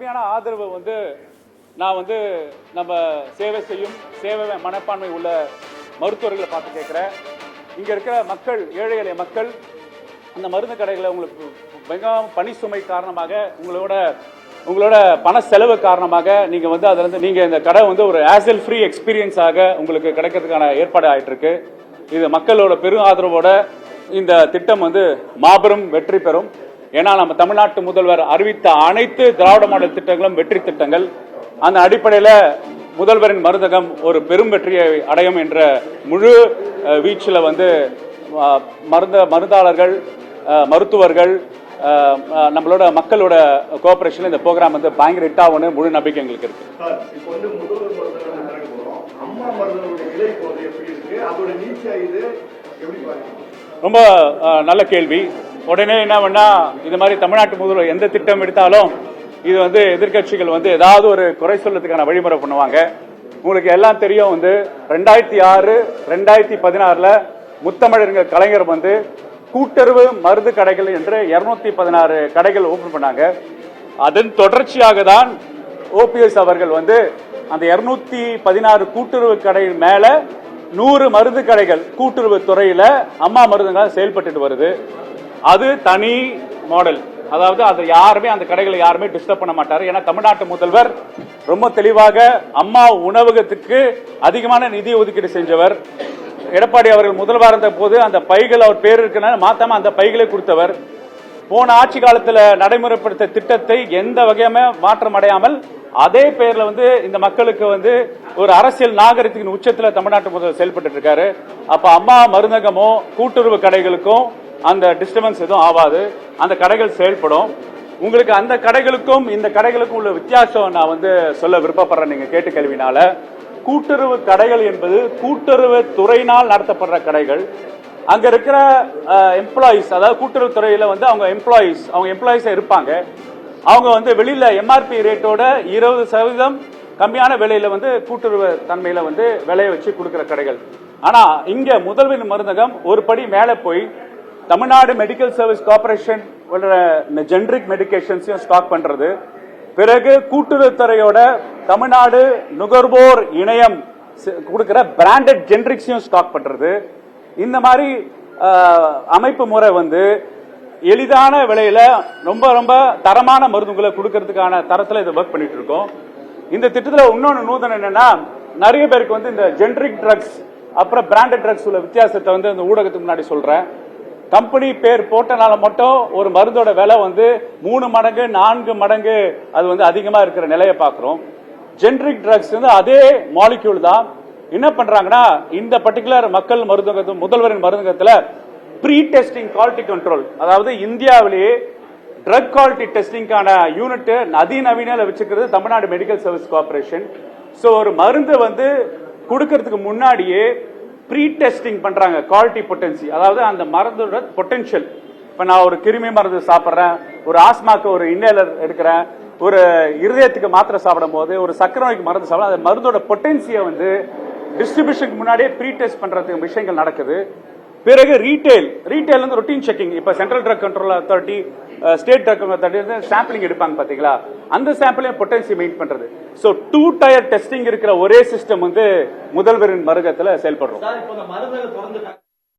முழுமையான ஆதரவு வந்து நான் வந்து நம்ம சேவை செய்யும் சேவை மனப்பான்மை உள்ள மருத்துவர்களை பார்த்து கேட்குறேன். இங்கே இருக்கிற மக்கள், ஏழை எளிய மக்கள் அந்த மருந்து கடைகளை உங்களுக்கு மிகவும் பணி சுமை காரணமாக உங்களோட பண செலவு காரணமாக நீங்கள் வந்து அதிலிருந்து நீங்கள் இந்த கடை வந்து ஒரு ஆசல் ஃப்ரீ எக்ஸ்பீரியன்ஸாக உங்களுக்கு கிடைக்கிறதுக்கான ஏற்பாடு ஆகிட்டு இருக்கு. இது மக்களோட பெரும் ஆதரவோட இந்த திட்டம் வந்து மாபெரும் வெற்றி பெறும். ஏன்னா நம்ம தமிழ்நாட்டு முதல்வர் அறிவித்த அனைத்து திராவிட மாடல் திட்டங்களும் வெற்றி திட்டங்கள். அந்த அடிப்படையில் முதல்வரின் மருந்தகம் ஒரு பெரும் வெற்றியை அடையும் என்ற முழு வீச்சில் வந்து மருந்தாளர்கள், மருத்துவர்கள், நம்மளோட மக்களோட கோஆபரேஷன் இந்த ப்ரோக்ராம் வந்து பயங்கர ஹிட் ஆகும்னு முழு நம்பிக்கை எங்களுக்கு இருக்கு. ரொம்ப நல்ல கேள்வி. உடனே என்ன பண்ணா, இது மாதிரி தமிழ்நாட்டு முதல்வர் எந்த திட்டம் எடுத்தாலும் இது வந்து எதிர்கட்சிகள் வந்து ஏதாவது ஒரு குறை சொல்லத்துக்கான வழிமுறை பண்ணுவாங்க. உங்களுக்கு எல்லாம் தெரியும், வந்து 2006, 2016 முத்தமிழறிஞர் கலைஞர் வந்து கூட்டுறவு மருந்து கடைகள் என்று 216 கடைகள் ஓபன் பண்ணாங்க. அதன் தொடர்ச்சியாக தான் ஓபிஎஸ் அவர்கள் வந்து அந்த 216 கூட்டுறவு கடை மேல 100 மருந்து கடைகள் கூட்டுறவு துறையில அம்மா மருந்துகள் செயல்பட்டு வருது. அது தனி மாடல். அதாவது அது யாருமே அந்த கடைகளை யாருமே டிஸ்டர்ப் பண்ண மாட்டாரு. ஏன்னா தமிழ்நாட்டு முதல்வர் ரொம்ப தெளிவாக அம்மா உணவகத்துக்கு அதிகமான நிதி ஒதுக்கீடு செஞ்சவர். எடப்பாடி அவர்கள் முதல்வர் இருந்த போது அந்த பைகள் அவர் பேர் இருக்கிறனால மாத்தாம அந்த பைகளை கொடுத்தவர். போன ஆட்சி காலத்தில் நடைமுறைப்படுத்த திட்டத்தை எந்த வகையுமே மாற்றம் அடையாமல் அதே பேர்ல வந்து இந்த மக்களுக்கு வந்து ஒரு அரசியல் நாகரிகத்தின் உச்சத்தில் தமிழ்நாட்டு முதல்வர் செயல்பட்டு இருக்காரு. அப்ப அம்மா மருந்தகமோ கூட்டுறவு கடைகளுக்கும் அந்த டிஸ்டர்பன்ஸ் எதுவும் ஆகாது. அந்த கடைகள் செயல்படும். உங்களுக்கு அந்த கடைகளுக்கும் இந்த கடைகளுக்கும் உள்ள வித்தியாசம் நான் வந்து சொல்ல விருப்பப்படுறேன். நீங்க கேட்டு கேள்வினால, கூட்டுறவு கடைகள் என்பது கூட்டுறவு துறையினால் நடத்தப்படுற கடைகள். அங்க இருக்கிற எம்ப்ளாயிஸ், அதாவது கூட்டுறவு துறையில வந்து அவங்க எம்ப்ளாயிஸ் இருப்பாங்க. அவங்க வந்து வெளியில எம்ஆர்பி ரேட்டோட 20% கம்மியான விலையில வந்து கூட்டுறவு தன்மையில வந்து விலையை வச்சு கொடுக்கிற கடைகள். ஆனா இங்க முதல்வரின் மருந்தகம் ஒரு படி மேல போய் Tamil Nadu medical service corporation generic மெடிகேஷன்ஸையும் ஸ்டாக் பண்றது. பிறகு கூட்டுறவுத்துறையோட தமிழ்நாடு நுகர்வோர் இணையம் கொடுக்கிற பிராண்டட் ஜெனரிக்ஸையும் ஸ்டாக் பண்றது. இந்த மாதிரி அமைப்பு முறை வந்து எளிதான விலையில ரொம்ப ரொம்ப தரமான மருந்துகளை கொடுக்கறதுக்கான தரத்துல இதை ஒர்க் பண்ணிட்டு இருக்கோம். இந்த திட்டத்தில் இன்னொன்று நூதனம் என்னன்னா, நிறைய பேருக்கு வந்து இந்த ஜெனரிக் ட்ரக்ஸ் அப்புறம் பிராண்டட் ட்ரக்ஸ் உள்ள வித்தியாசத்தை வந்து இந்த ஊடகத்துக்கு முன்னாடி சொல்றேன். கம்பெனி பேர் போட்டனால மட்டும் ஒரு மருந்தோட விலை வந்து 3 மடங்கு 4 மடங்கு அது வந்து அதிகமா இருக்கிற நிலையை பார்க்கிறோம். ஜெனரிக் ட்ரக்ஸ் வந்து அதே மாலிக்யூல் தான். என்ன பண்றாங்கன்னா, இந்த பர்டிகுலர் மக்கள் மருந்தகத்து முதல்வரின் மருந்தகத்துல ப்ரீ டெஸ்டிங் குவாலிட்டி கண்ட்ரோல், அதாவது இந்தியாவிலேயே ட்ரக் குவாலிட்டி டெஸ்டிங்கான யூனிட் அதிநவீன வச்சுக்கிறது Tamil Nadu medical service corporation. So ஒரு மருந்து வந்து கொடுக்கறதுக்கு முன்னாடியே ப்ரீ டெஸ்டிங் பண்றாங்க குவாலிட்டி பொட்டன்சி, அதாவது அந்த மருந்தோட பொட்டன்ஷியல். இப்ப நான் ஒரு கிருமி மருந்து சாப்பிட்றேன், ஒரு ஆஸ்மாக்கு ஒரு இன்னேலர் எடுக்கிறேன், ஒரு இருதயத்துக்கு மாத்திரை சாப்பிடும் போது, ஒரு சக்கரை நோய்க்கு மருந்து சாப்பிட, அந்த மருந்தோட பொட்டன்சியை வந்து டிஸ்ட்ரிபியூஷனுக்கு முன்னாடியே ப்ரீ டெஸ்ட் பண்றதுக்கு விஷயங்கள் நடக்குது. பிறகு ரீட்டைல் வந்து ரொட்டீன் செக்கிங். இப்ப central drug control authority, state drug authority sampling எடுப்பாங்க பாத்தீங்களா, அந்த சாம்பிளையும் பொட்டன்சி மெயின் பண்றது. சோ 2 டயர் டெஸ்டிங் இருக்கிற ஒரே சிஸ்டம் வந்து முதல்வரின் மருந்தகத்துல செயல்படுறோம்.